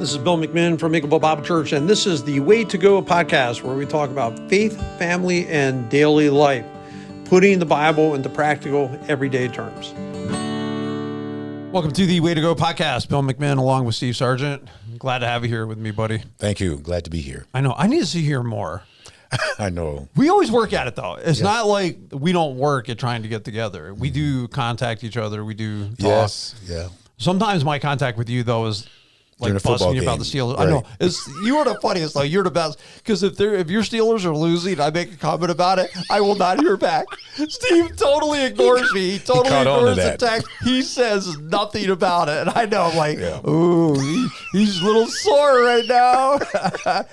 This is Bill McMinn from Eagleville Bible Church, and this is the Way to Go podcast, where we talk about faith, family, and daily life, putting the Bible into practical, everyday terms. Welcome to the Way to Go podcast. Bill McMinn along with Steve Sargent. Glad to have you here with me, buddy. Thank you. Glad to be here. I know. I need to see here more. I know. We always work at it, though. It's not like we don't work at trying to get together. We do contact each other. We do talk. Yes. Yeah. Sometimes my contact with you, though, is like buzzing you about the Steelers. Right. I know. You are the funniest. Like, you're the best. Because if your Steelers are losing, I make a comment about it, I will not hear back. Steve totally ignores me. He totally ignores the text. He says nothing about it. And I know, I'm like, ooh, he's a little sore right now.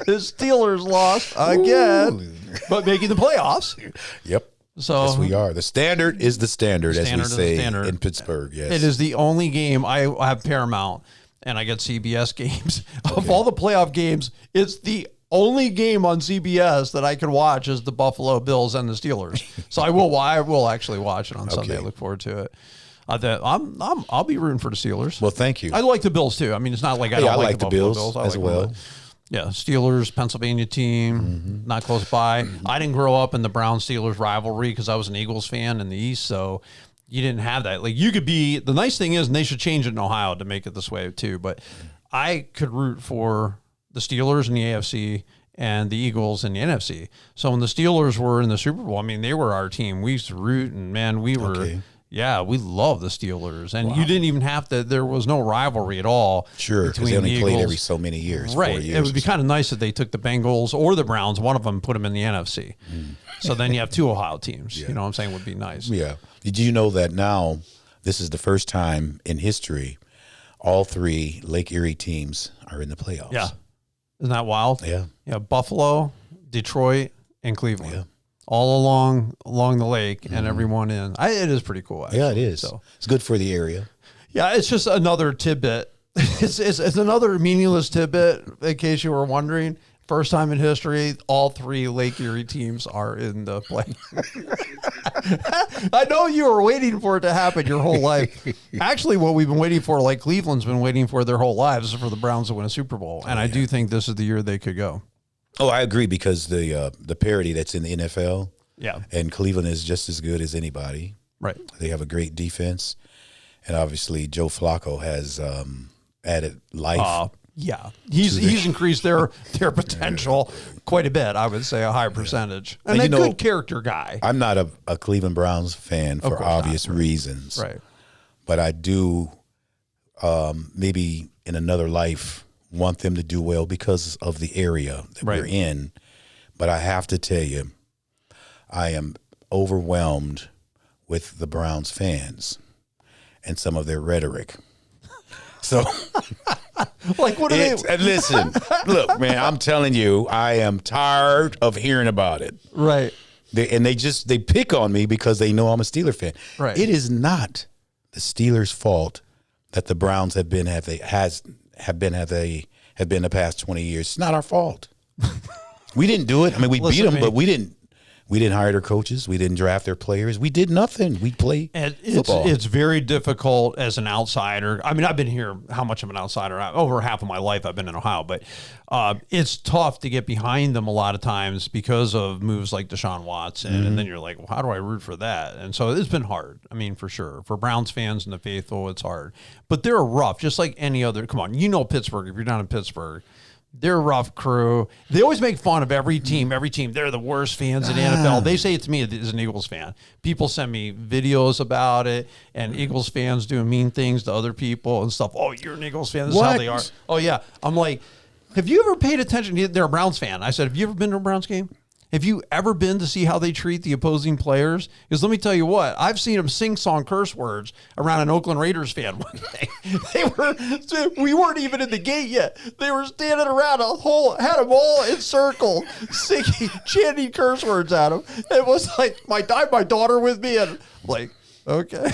His Steelers lost again. Ooh. But making the playoffs. Yep. So, yes, we are. The standard is the standard, as we say in Pittsburgh. Yes. It is the only game. I have Paramount, and I get CBS games. Okay. Of all the playoff games, it's the only game on CBS that I can watch is the Buffalo Bills and the Steelers. So I will actually watch it on Sunday. I look forward to it. I'll be rooting for the Steelers. Well, thank you. I like the Bills too. I mean, it's not like I don't like the Buffalo Bills as well. Yeah, Steelers, Pennsylvania team, not close by. I didn't grow up in the Browns-Steelers rivalry because I was an Eagles fan in the East, so you didn't have that. Like, you could be – the nice thing is, and they should change it in Ohio to make it this way too, but I could root for the Steelers in the AFC and the Eagles in the NFC. So when the Steelers were in the Super Bowl, I mean, they were our team. We used to root, and, man, we were – yeah, we love the Steelers. And you didn't even have to, there was no rivalry at all. Sure, because they only played every so many years. Right. 4 years. It would be kind of nice if they took the Bengals or the Browns, one of them, put them in the NFC. So then you have two Ohio teams. You know what I'm saying? Would be nice. Yeah. Did you know that now this is the first time in history all three Lake Erie teams are in the playoffs? Yeah. Isn't that wild? Yeah. Yeah. Buffalo, Detroit, and Cleveland. Yeah. All along the lake, and everyone in. It is pretty cool, actually. Yeah, it is. So it's good for the area. Yeah, it's just another tidbit. It's another meaningless tidbit, in case you were wondering. First time in history, all three Lake Erie teams are in the play. I know you were waiting for it to happen your whole life. Actually, what we've been waiting for, like Cleveland's been waiting for their whole lives, is for the Browns to win a Super Bowl. And I do think this is the year they could go. Oh, I agree, because the parity that's in the NFL, and Cleveland is just as good as anybody. Right. They have a great defense, and obviously Joe Flacco has added life. He's increased their potential quite a bit. I would say a high percentage, and a good character guy. I'm not a Cleveland Browns fan for obvious reasons, right? But I do, maybe in another life, want them to do well because of the area that we're in. But I have to tell you, I am overwhelmed with the Browns fans and some of their rhetoric. So, like, what are they? And listen, look, man, I'm telling you, I am tired of hearing about it. Right. They pick on me because they know I'm a Steeler fan. Right. It is not the Steelers' fault that the Browns have been the past 20 years. It's not our fault. We didn't do it. I mean, we beat them, but we didn't hire their coaches. We didn't draft their players. We did nothing. We played football. It's very difficult as an outsider. I mean, I've been here, how much of an outsider? Over half of my life I've been in Ohio, but it's tough to get behind them a lot of times because of moves like Deshaun Watson. And then you're like, well, how do I root for that? And so it's been hard. I mean, for sure. For Browns fans and the faithful, it's hard. But they're rough, just like any other. Come on, you know Pittsburgh. If you're down in Pittsburgh, they're a rough crew. They always make fun of every team. They're the worst fans in the NFL. They say it to me as an Eagles fan. People send me videos about it, and Eagles fans doing mean things to other people and stuff. Oh, you're an Eagles fan. This is how they are. Oh, yeah. I'm like, have you ever paid attention? They're a Browns fan. I said, have you ever been to a Browns game? Have you ever been to see how they treat the opposing players? Because let me tell you what, I've seen them sing-song curse words around an Oakland Raiders fan one day. We weren't even in the gate yet. They were standing around had them all in circle, singing, chanting curse words at them. It was like, my daughter with me, and like, okay.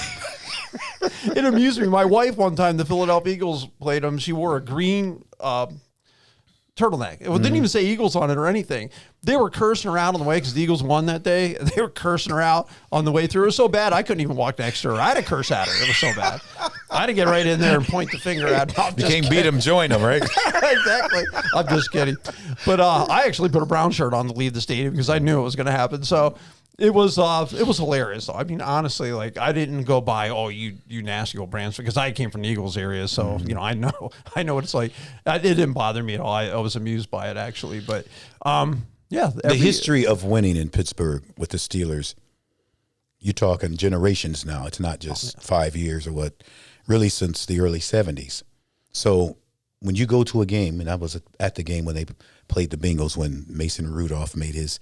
It amused me. My wife, one time, the Philadelphia Eagles played them. She wore a green turtleneck. It didn't even say Eagles on it or anything. They were cursing around on the way because the Eagles won that day. They were cursing her out on the way through. It was so bad I couldn't even walk next to her. I had to curse at her. It was so bad. I had to get right in there and point the finger at her. You can't beat them, join them, right? Exactly. I'm just kidding. But I actually put a brown shirt on to leave the stadium because I knew it was going to happen. So it was hilarious though. I mean, honestly, like I didn't go by, oh, you nasty old Browns, because I came from the Eagles area. So, you know, I know what it's like. It didn't bother me at all. I was amused by it actually. But, yeah. The history of winning in Pittsburgh with the Steelers, you're talking generations now. It's not just 5 years or what, really since the early 70s. So when you go to a game, and I was at the game when they played the Bengals when Mason Rudolph made his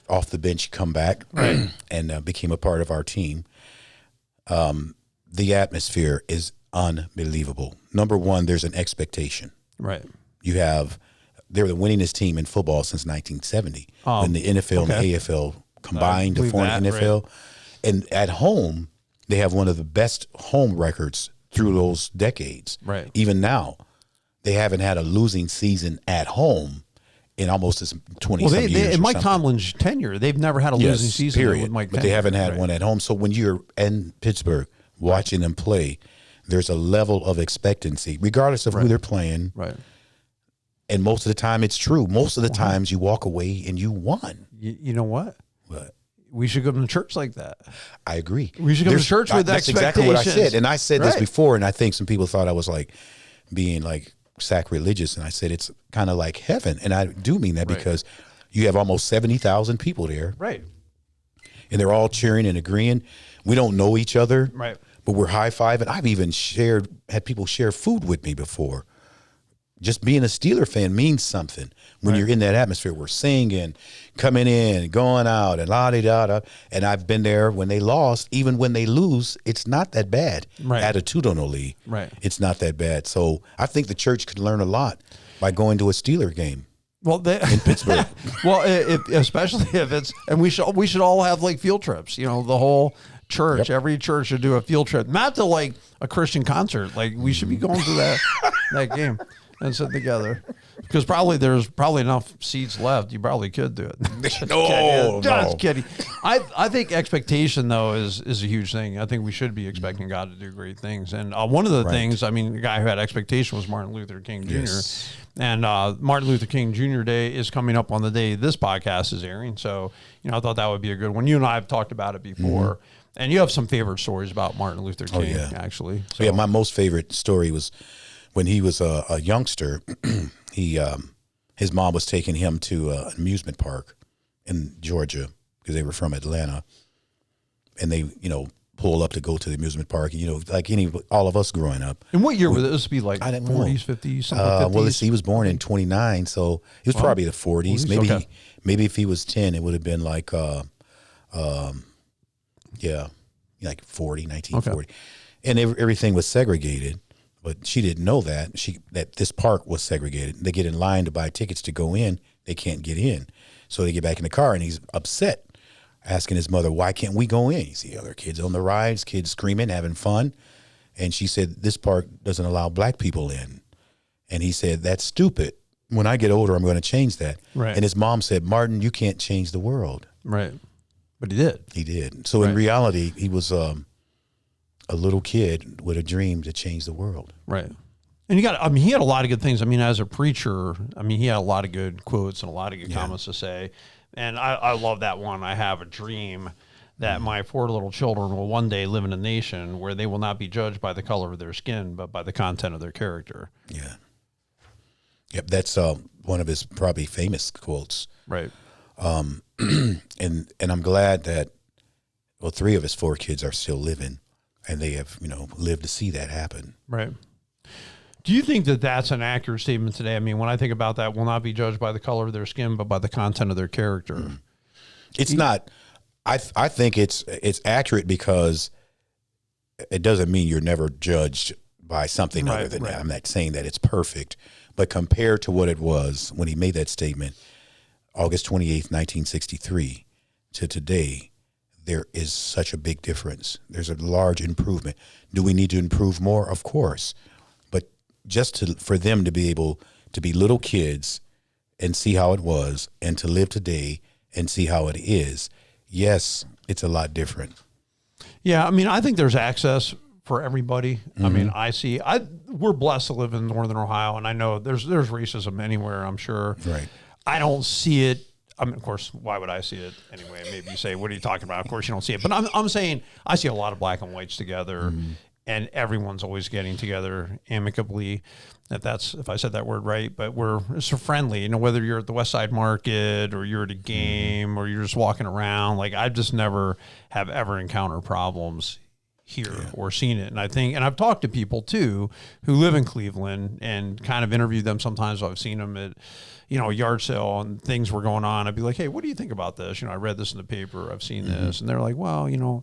off the bench comeback and became a part of our team. The atmosphere is unbelievable. Number one, there's an expectation. Right. They're the winningest team in football since 1970 when the NFL and the AFL combined to form the NFL. Right. And at home, they have one of the best home records through those decades. Right. Even now, they haven't had a losing season at home in almost 20-some years. In Mike Tomlin's tenure, they've never had a losing season period. With Mike. But they haven't had one at home. So when you're in Pittsburgh watching them play, there's a level of expectancy, regardless of who they're playing. Right. And most of the time, it's true. Most of the times, you walk away and you won. You know what? What? We should go to church like that. I agree. We should go to church with that's exactly what I said. And I said this before, and I think some people thought I was like being like sacrilegious, and I said it's kind of like heaven, and I do mean that because you have almost 70,000 people there, right? And they're all cheering and agreeing. We don't know each other, right? But we're high-fiving. I've even had people share food with me before. Just being a Steeler fan means something when you're in that atmosphere. We're singing, coming in, going out, and la-di-da-da. And I've been there when they lost. Even when they lose, it's not that bad. Attitudinally, it's not that bad. So I think the church could learn a lot by going to a Steeler game. Well, in Pittsburgh. Well, especially if it's, and we should all have like field trips. You know, the whole church, every church should do a field trip, not to like a Christian concert. Like we should be going to that game. And sit together, because there's enough seats left. You probably could do it. Just kidding. I think expectation though is a huge thing. I think we should be expecting God to do great things. And one of the things, I mean, the guy who had expectation was Martin Luther King Jr. Yes. And Martin Luther King Jr. Day is coming up on the day this podcast is airing. So I thought that would be a good one. You and I have talked about it before. And you have some favorite stories about Martin Luther King, actually. So. My most favorite story was when he was a youngster. His mom was taking him to an amusement park in Georgia because they were from Atlanta, and they pull up to go to the amusement park. Like all of us growing up. And what year would this be? Like 40s, 50s, something 50s? Well, he was born in 29, so it was probably the 40s. Maybe if he was 10, it would have been like like 1940. Okay. And everything was segregated. But she didn't know that this park was segregated. They get in line to buy tickets to go in. They can't get in. So they get back in the car, and he's upset, asking his mother, why can't we go in? You see other kids on the rides, kids screaming, having fun. And she said, this park doesn't allow black people in. And he said, that's stupid. When I get older, I'm going to change that. Right. And his mom said, Martin, you can't change the world. Right. But he did. He did. So in reality, he was a little kid with a dream to change the world. Right. And he had a lot of good things. I mean, as a preacher, he had a lot of good quotes and a lot of good comments to say. And I love that one. I have a dream that my 4 little children will one day live in a nation where they will not be judged by the color of their skin, but by the content of their character. Yeah. Yep. That's one of his probably famous quotes. Right. And I'm glad that, 3 of his 4 kids are still living. And they have, lived to see that happen. Right. Do you think that that's an accurate statement today? I mean, when I think about that, will not be judged by the color of their skin, but by the content of their character. It's not. I think it's accurate because it doesn't mean you're never judged by something other than that. I'm not saying that it's perfect, but compared to what it was when he made that statement, August 28th, 1963, to today, there is such a big difference. There's a large improvement. Do we need to improve more? Of course. But just for them to be able to be little kids and see how it was, and to live today and see how it is. Yes, it's a lot different. Yeah, I mean, I think there's access for everybody. I mean, we're blessed to live in Northern Ohio, and I know there's racism anywhere, I'm sure. Right. I don't see it. I mean, of course, why would I see it anyway? Maybe you say, what are you talking about? Of course you don't see it. But I'm saying I see a lot of black and whites together, and everyone's always getting together amicably. If I said that word right, but we're so friendly, whether you're at the West Side Market or you're at a game or you're just walking around. Like, I just never have ever encountered problems here or seen it. And I've talked to people too who live in Cleveland and kind of interviewed them sometimes. I've seen them at, a yard sale and things were going on. I'd be like, hey, what do you think about this? I read this in the paper. I've seen this. And they're like, well,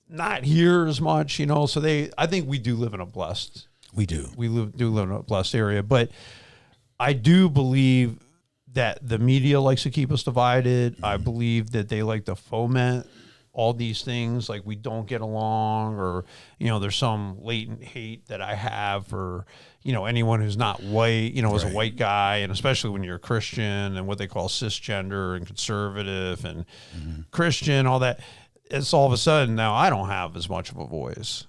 not here as much, so I think we do live in a blessed. We do live in a blessed area, but I do believe that the media likes to keep us divided. I believe that they like to foment all these things, like we don't get along, or, there's some latent hate that I have for, anyone who's not white, as a white guy, and especially when you're a Christian and what they call cisgender and conservative and Christian, all that. It's all of a sudden now I don't have as much of a voice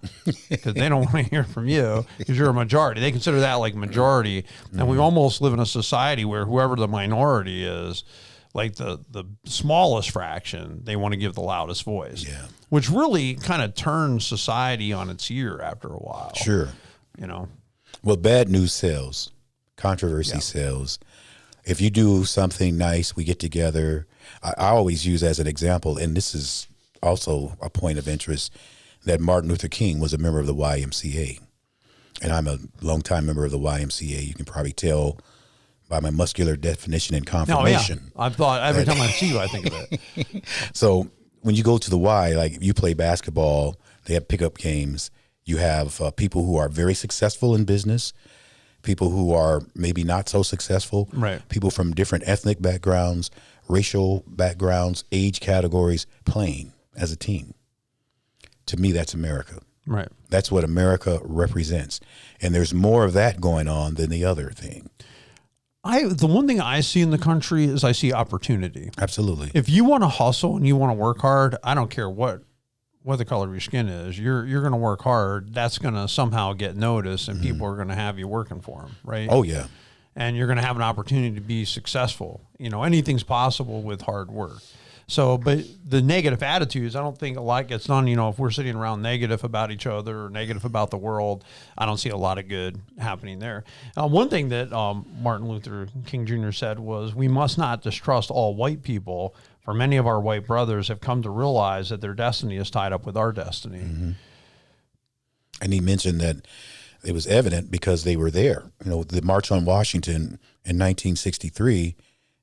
because they don't want to hear from you because you're a majority. They consider that like majority. And we almost live in a society where whoever the minority is, like the smallest fraction, they want to give the loudest voice, which really kind of turns society on its ear after a while. Sure. Well, bad news sells, controversy sells. If you do something nice, we get together. I always use as an example, and this is also a point of interest, that Martin Luther King was a member of the YMCA. And I'm a longtime member of the YMCA. You can probably tell by my muscular definition and confirmation. I've thought every time I see you, I think of it. So when you go to the Y, like you play basketball, they have pickup games. You have people who are very successful in business, people who are maybe not so successful, people from different ethnic backgrounds, racial backgrounds, age categories, playing as a team. To me, that's America. Right. That's what America represents. And there's more of that going on than the other thing. The one thing I see in the country is I see opportunity. Absolutely. If you want to hustle and you want to work hard, I don't care what the color of your skin is. You're going to work hard. That's going to somehow get noticed, and people are going to have you working for them, right? Oh, yeah. And you're going to have an opportunity to be successful. Anything's possible with hard work. So, but the negative attitudes, I don't think a lot gets done. If we're sitting around negative about each other or negative about the world, I don't see a lot of good happening there. One thing that Martin Luther King Jr. said was, we must not distrust all white people, for many of our white brothers have come to realize that their destiny is tied up with our destiny. And he mentioned that it was evident because they were there. The March on Washington in 1963,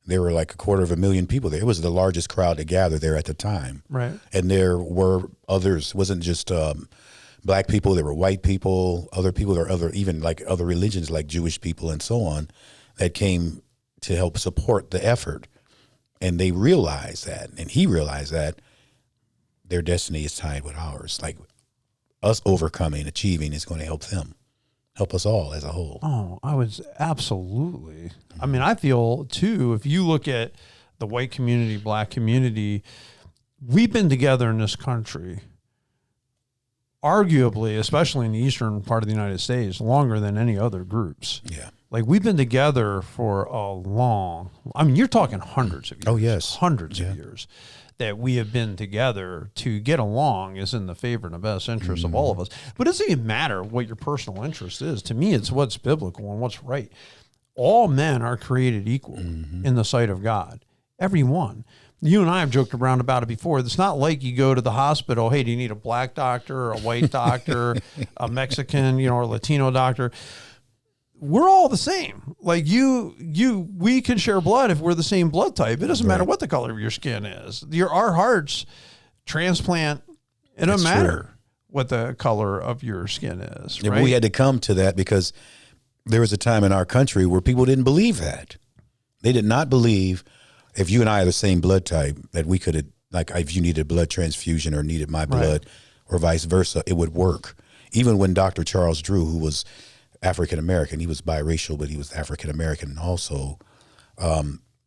there were like 250,000 people there. It was the largest crowd to gather there at the time. Right. And there were others. It wasn't just black people. There were white people, other people, or even like other religions like Jewish people and so on that came to help support the effort. And they realized that, and he realized that their destiny is tied with ours. Like us overcoming, achieving is going to help them. Help us all as a whole. Oh, I was absolutely. I mean, I feel too, if you look at the white community, black community, we've been together in this country, arguably, especially in the eastern part of the United States, longer than any other groups. Yeah. Like, we've been together for you're talking hundreds of years. Oh, yes. Hundreds of years that we have been together. To get along is in the favor and the best interest of all of us. But it doesn't even matter what your personal interest is. To me, it's what's biblical and what's right. All men are created equal in the sight of God. Every one. You and I have joked around about it before. It's not like you go to the hospital, hey, do you need a black doctor or a white doctor, a Mexican, or a Latino doctor? We're all the same. Like we can share blood if we're the same blood type. It doesn't matter what the color of your skin is. Our hearts transplant. It doesn't matter what the color of your skin is. Yeah, right? we had to come to that because there was a time in our country where people didn't believe that. They did not believe if you and I are the same blood type that we could, like, if you needed a blood transfusion or needed my blood or vice versa, it would work. Even when Dr. Charles Drew, who was African American. He was biracial, but he was African American, and also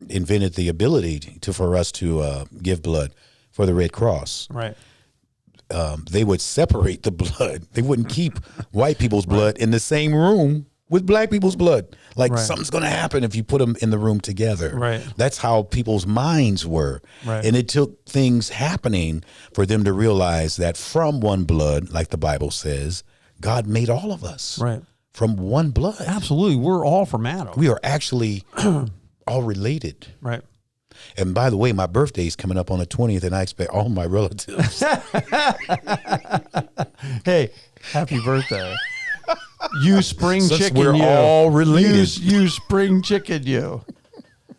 invented the ability for us to give blood for the Red Cross. Right. They would separate the blood. They wouldn't keep white people's blood in the same room with black people's blood. Like something's going to happen if you put them in the room together. Right. That's how people's minds were. Right. And it took things happening for them to realize that from one blood, like the Bible says, God made all of us. Right. From one blood. Absolutely. We're all from Adam. We are actually all related. Right. And by the way, my birthday is coming up on the 20th, and I expect all my relatives. Hey, happy birthday. You spring Since chicken, we're you. all related. You spring chicken, you.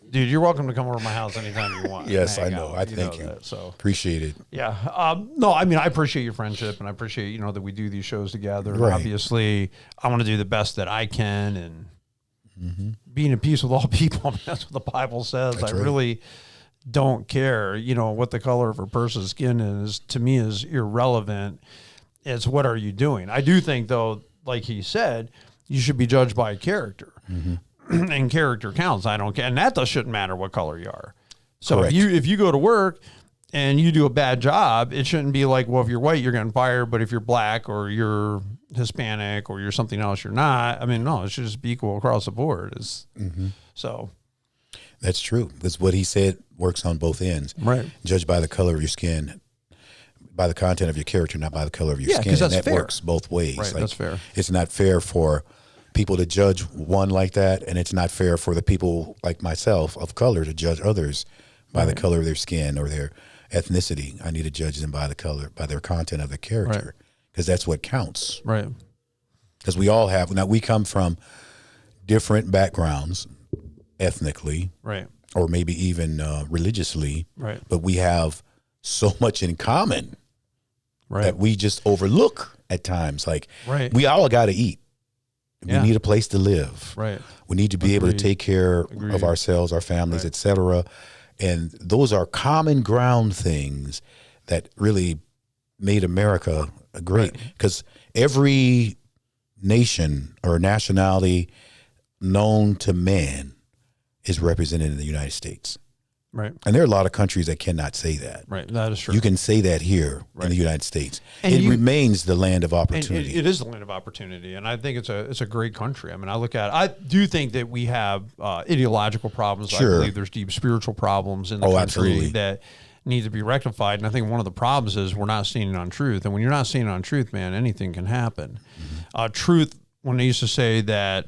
Dude, you're welcome to come over to my house anytime you want. Yes, Hang I know. out. I thank you. That, so Appreciate it. yeah. No, I mean, I appreciate your friendship, and I appreciate, that we do these shows together. Right. Obviously, I want to do the best that I can, and being at peace with all people. That's what the Bible says. That's I right. really don't care, what the color of a person's skin is. To me, is irrelevant. It's what are you doing? I do think, though, like he said, you should be judged by character, and character counts. I don't care, and that shouldn't matter what color you are. So Correct. if you go to work and you do a bad job, it shouldn't be like, well, if you're white, you're getting fired, but if you're black or you're Hispanic or you're something else, you're not. I mean, no, it should just be equal across the board. So That's true. That's what he said works on both ends. Right. Judged by the color of your skin, by the content of your character, not by the color of your skin. 'cause And that's that fair. works both ways. Right, that's fair. It's not fair for people to judge one like that, and it's not fair for the people like myself of color to judge others by the color of their skin or their ethnicity. I need to judge them by the color, by their content of their character, because that's what counts. right. Because we all have, now we come from different backgrounds ethnically, Right. or maybe even religiously, Right. but we have so much in common Right. that we just overlook at times. Like, Right. we all got to eat. We Yeah. need a place to live. Right. We need to be able to Agreed. take care Agreed. of ourselves, our families, Right. etc. And those are common ground things that really made America great. Because every nation or nationality known to man is represented in the United States. Right. And there are a lot of countries that cannot say that. Right. That is true. You can say that here Right. in the United States. And it you- remains the land of And opportunity. it is the land of opportunity, and I think it's a great country. I mean, I do think that we have ideological problems. Sure. I believe there's deep spiritual problems in the Oh, country absolutely. that need to be rectified. And I think one of the problems is we're not standing on truth. And when you're not standing on truth, man, anything can happen. Truth. When they used to say that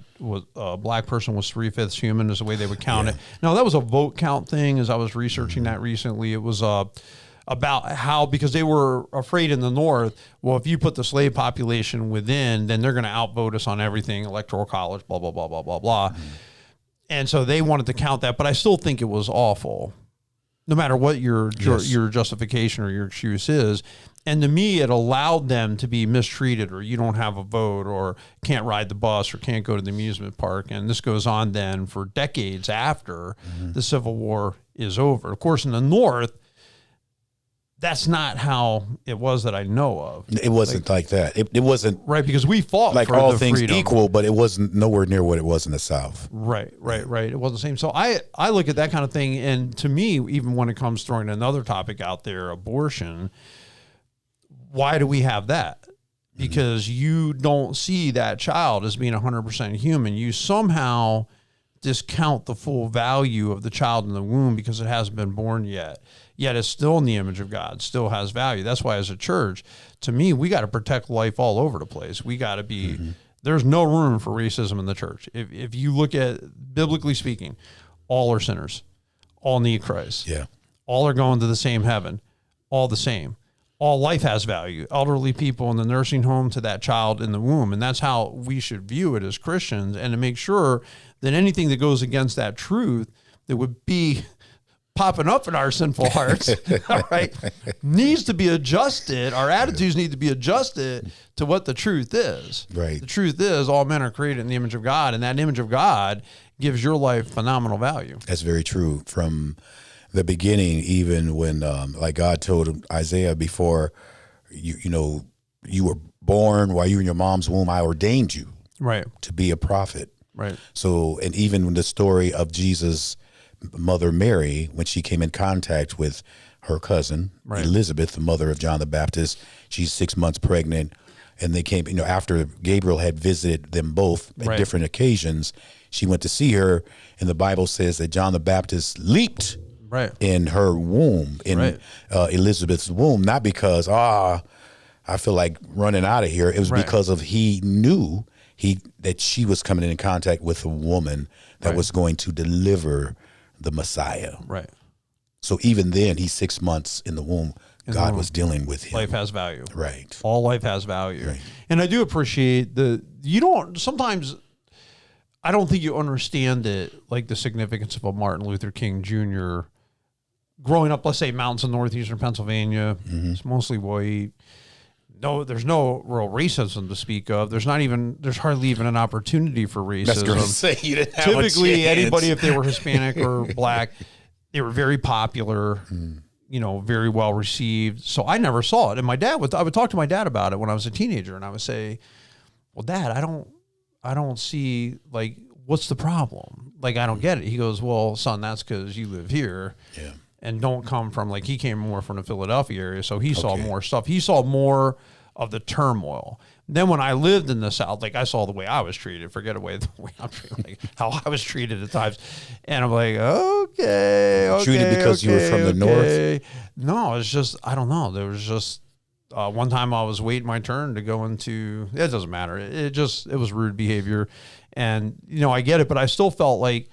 a black person was 3/5 human is the way they would count it. Now, that was a vote count thing. As I was researching that recently, it was about how, because they were afraid in the North, well, if you put the slave population within, then they're going to outvote us on everything, electoral college, blah, blah, blah, blah, blah, blah. And so they wanted to count that, but I still think it was awful, no matter what your justification or your excuse is. And to me, it allowed them to be mistreated, or you don't have a vote, or can't ride the bus, or can't go to the amusement park. And this goes on then for decades after the Civil War is over. Of course, in the North, that's not how it was that I know of. It wasn't like that. It wasn't Right, because we fought like for all the things freedom. equal, but it wasn't nowhere near what it was in the South. Right. It wasn't the same. So I look at that kind of thing, and to me, even when it comes throwing another topic out there, abortion, why do we have that? Because you don't see that child as being 100% human. You somehow discount the full value of the child in the womb because it hasn't been born yet. Yet it's still in the image of God, still has value. That's why as a church, to me, we got to protect life all over the place. We got to be, there's no room for racism in the church. If you look at, biblically speaking, all are sinners, all need Christ. Yeah. All are going to the same heaven, all the same. All life has value. Elderly people in the nursing home to that child in the womb. And that's how we should view it as Christians, and to make sure that anything that goes against that truth that would be popping up in our sinful hearts, all right, needs to be adjusted. Our attitudes need to be adjusted to what the truth is. Right. The truth is all men are created in the image of God, and that image of God gives your life phenomenal value. That's very true. From the beginning, even when, like God told Isaiah before, you were born, while you were in your mom's womb, I ordained you. Right. to be a prophet. Right. So, and even when the story of Jesus' mother Mary, when she came in contact with her cousin, Elizabeth, the mother of John the Baptist, she's 6 months pregnant. And they came, after Gabriel had visited them both at different occasions, she went to see her. And the Bible says that John the Baptist leaped in her womb, in Elizabeth's womb, not because, I feel like running out of here. It was because of he knew that she was coming in contact with a woman that was going to deliver the Messiah. Right. So even then, he's 6 months in the womb. God was dealing with him. Life has value. Right. All life has value. Right. And I do appreciate sometimes I don't think you understand it, like the significance of a Martin Luther King Jr. growing up, let's say mountains in northeastern Pennsylvania. It's mostly white. No, there's no real racism to speak of. There's hardly even an opportunity for racism. That's going to say you didn't have Typically, a chance. anybody, if they were Hispanic or black, they were very popular, very well received. So I never saw it. And I would talk to my dad about it when I was a teenager, and I would say, "Well, Dad, I don't see, like, what's the problem? Like, I don't get it." He goes, "Well, son, that's because you live here." Yeah. And don't come from, like, he came more from the Philadelphia area, so he saw more stuff. He saw more of the turmoil. Then when I lived in the South, like, I saw the way I was treated. Forget the way I'm treated, like how I was treated at times. And I'm like, okay. Treated because you were from the North? No, it's just, I don't know. There was just one time I was waiting my turn to go into, it doesn't matter. It was rude behavior. And, I get it, but I still felt like,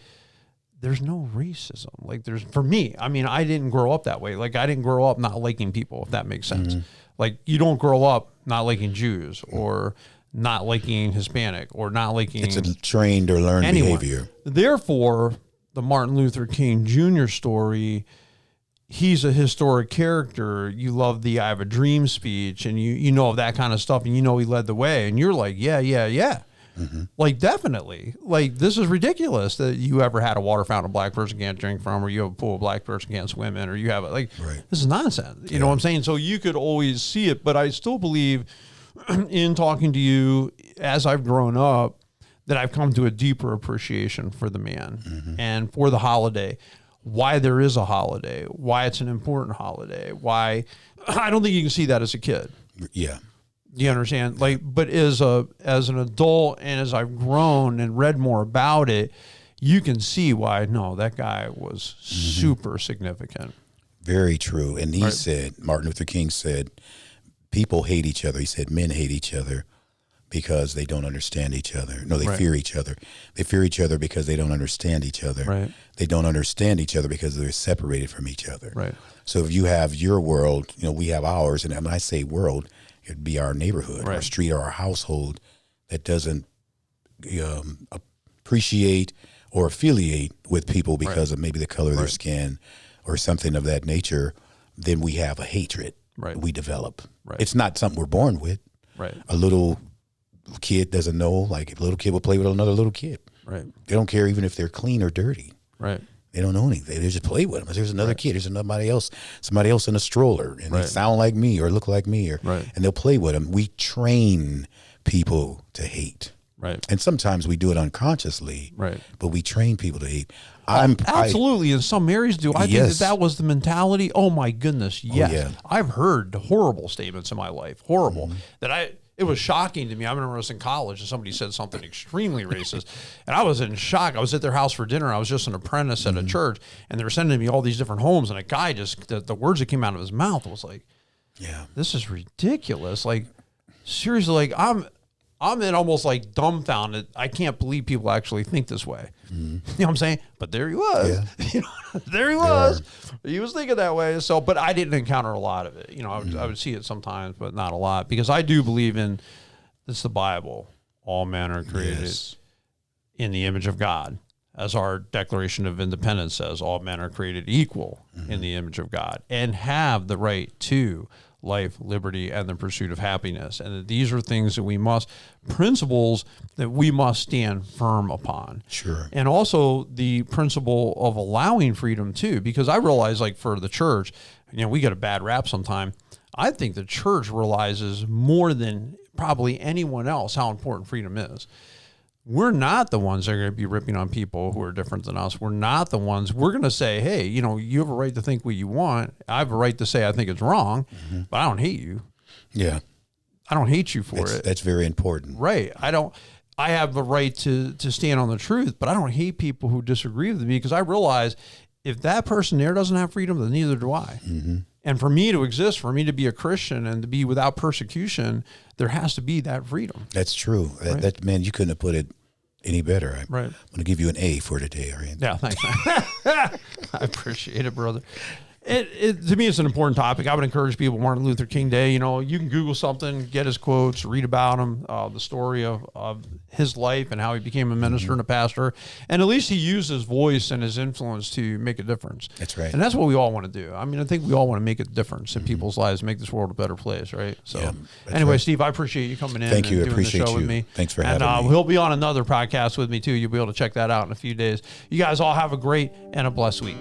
there's no racism. Like, for me, I mean, I didn't grow up that way. Like, I didn't grow up not liking people, if that makes sense. Like, you don't grow up not liking Jews or not liking Hispanic or not liking. It's a trained or learned behavior. Therefore, the Martin Luther King Jr. story, he's a historic character. You love the I Have a Dream speech, and you know that kind of stuff, and he led the way, and you're like, yeah. Like, definitely. Like, this is ridiculous that you ever had a water fountain a black person can't drink from, or you have a pool a black person can't swim in, or you have this is nonsense. You know what I'm saying? So you could always see it, but I still believe in talking to you as I've grown up that I've come to a deeper appreciation for the man and for the holiday, why there is a holiday, why it's an important holiday, why I don't think you can see that as a kid. Yeah. You understand? Like, but as an adult and as I've grown and read more about it, you can see why, no, that guy was super significant. Very true. And he said, Martin Luther King said, people hate each other. He said, men hate each other because they don't understand each other. No, they fear each other. They fear each other because they don't understand each other. Right. They don't understand each other because they're separated from each other. Right. So if you have your world, we have ours. And when I say world, it'd be our neighborhood, our street, or our household that doesn't appreciate or affiliate with people because of maybe the color of their skin or something of that nature, then we have a hatred we develop. Right. It's not something we're born with. Right. A little kid doesn't know, like, if a little kid will play with another little kid. Right. They don't care even if they're clean or dirty. Right. They don't know anything. They just play with them. There's another kid. There's somebody else in a stroller, and they sound like me or look like me, and they'll play with them. We train people to hate. Right. And sometimes we do it unconsciously. Right. But we train people to hate. Absolutely. And some areas do. I think that was the mentality. Oh my goodness. Yes. Oh, yeah. I've heard horrible statements in my life. Horrible. It was shocking to me. I remember I was in college and somebody said something extremely racist, and I was in shock. I was at their house for dinner. I was just an apprentice at a church, and they were sending me all these different homes, and a guy the words that came out of his mouth was like, this is ridiculous. Like, seriously, like, I'm in almost like dumbfounded. I can't believe people actually think this way. You know what I'm saying? But there he was. Yeah. There he was. He was thinking that way. So, but I didn't encounter a lot of it. I would see it sometimes, but not a lot, because I do believe in this. The Bible. All men are created in the image of God, as our Declaration of Independence says. All men are created equal in the image of God and have the right to life, liberty, and the pursuit of happiness. And these are things that principles that we must stand firm upon. Sure. And also the principle of allowing freedom too, because I realize, like, for the church, we get a bad rap sometimes. I think the church realizes more than probably anyone else how important freedom is. we're not the ones that are going to be ripping on people who are different than us. We're not the ones. We're going to say, hey, you know, you have a right to think what you want. I have a right to say I think it's wrong, but I don't hate you. Yeah. I don't hate you for it. That's very important. Right. I have a right to stand on the truth, but I don't hate people who disagree with me, because I realize if that person there doesn't have freedom, then neither do I. And for me to exist, for me to be a Christian and to be without persecution, there has to be that freedom. That's true. Right. That man, you couldn't have put it any better. I'm Right. going to give you an A for today. All right. Yeah, thanks. I appreciate it, brother. To me, it's an important topic. I would encourage people, Martin Luther King Day, you know, you can Google something, get his quotes, read about him, the story of his life and how he became a minister and a pastor. And at least he used his voice and his influence to make a difference. That's right. And that's what we all want to do. I mean, I think we all want to make a difference in people's lives, make this world a better place, right? So anyway, right. Steve, I appreciate you coming in. Thank you. And doing Appreciate the show you. with me. Thanks for having me. He'll be on another podcast with me too. You'll be able to check that out in a few days. You guys all have a great and a blessed week.